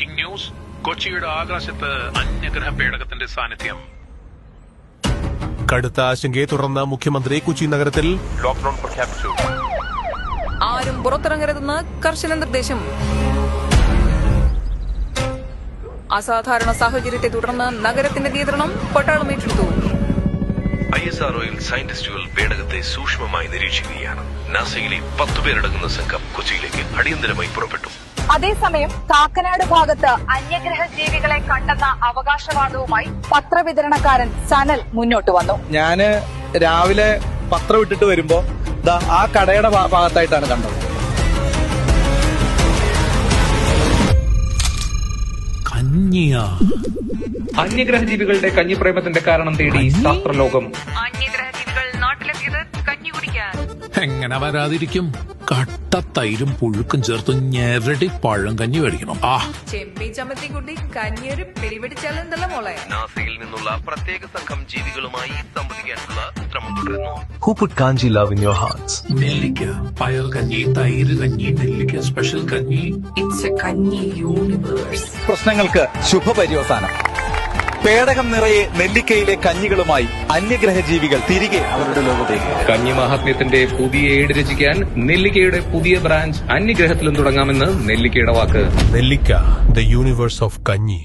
Breaking news. കൊച്ചിയുടെ ആകാശത്ത് അന്യഗ്രഹ പേടകത്തിന്റെ സാന്നിധ്യം. കടുത്ത ആശങ്കയെ തുടർന്ന് മുഖ്യമന്ത്രി കൊച്ചി നഗരത്തിൽ ലോക്ഡൌൺ പ്രഖ്യാപിച്ചു. ആരും പുറത്തിറങ്ങരുതെന്ന് കർശന നിർദ്ദേശം. അസാധാരണ സാഹചര്യത്തെ തുടർന്ന് നഗരത്തിന്റെ നിയന്ത്രണം പട്ടാളം ഏറ്റെടുത്തു. ISROയിൽ സയന്റിസ്റ്റുകൾ പേടകത്തെ സൂക്ഷ്മമായി നിരീക്ഷിക്കുകയാണ്. നാസയിലെ 10 പേരടങ്ങുന്ന സംഘം കൊച്ചിയിലേക്ക് അടിയന്തരമായി പുറപ്പെട്ടു. അതേസമയം കാക്കനാട് ഭാഗത്ത് അന്യഗ്രഹ ജീവികളെ കണ്ടെന്ന അവകാശവാദവുമായി പത്രവിതരണക്കാരൻ സനൽ മുന്നോട്ട് വന്നു. ഞാന് രാവിലെ പത്രം ഇട്ടിട്ട് വരുമ്പോ ആ കടയുടെ ഭാഗത്തായിട്ടാണ് കണ്ടത്. അന്യഗ്രഹ ജീവികളുടെ കഞ്ഞിപ്രേമത്തിന്റെ കാരണം തേടി ശാസ്ത്രലോകം. അന്യഗ്രഹ ജീവികൾ നാട്ടിലെത്തിയത് കഞ്ഞി കുടിക്കാൻ. എങ്ങനെ വരാതിരിക്കും? കട്ട തൈരും പുഴുക്കും ചേർത്ത് ഞെരടി പഴം കഞ്ഞി മേടിക്കണം. ചെമ്മീ ചമ്മത്തി കൂട്ടി കഞ്ഞിയൊരു പിടിപിടിച്ചാലെന്തല്ല മോളെ. നാസയിൽ നിന്നുള്ള പ്രത്യേക സംഘം ജീവികളുമായി സംവദിക്കാനുള്ള ശ്രമം തുടരുന്നു. Who put Kanji love in your hearts? നെല്ലിക്ക, പയർ കഞ്ഞി, തൈര് കഞ്ഞി, നെല്ലിക്ക സ്പെഷ്യൽ കഞ്ഞി. ഇറ്റ്സ് എ കഞ്ഞി യൂണിവേഴ്സ്. പ്രശ്നങ്ങൾക്ക് ശുഭപര്യവസാനം. പേടകം നിറയെ നെല്ലിക്കയിലെ കഞ്ഞികളുമായി അന്യഗ്രഹ ജീവികൾ തിരികെ അവരുടെ ലോകത്തേക്ക്. കഞ്ഞി മഹാത്മ്യത്തിന്റെ പുതിയ ഏട് രചിക്കാൻ നെല്ലിക്കയുടെ പുതിയ ബ്രാഞ്ച് അന്യഗ്രഹത്തിലും തുടങ്ങാമെന്ന് നെല്ലിക്കയുടെ വാക്ക്. നെല്ലിക്ക, the universe of Kanji.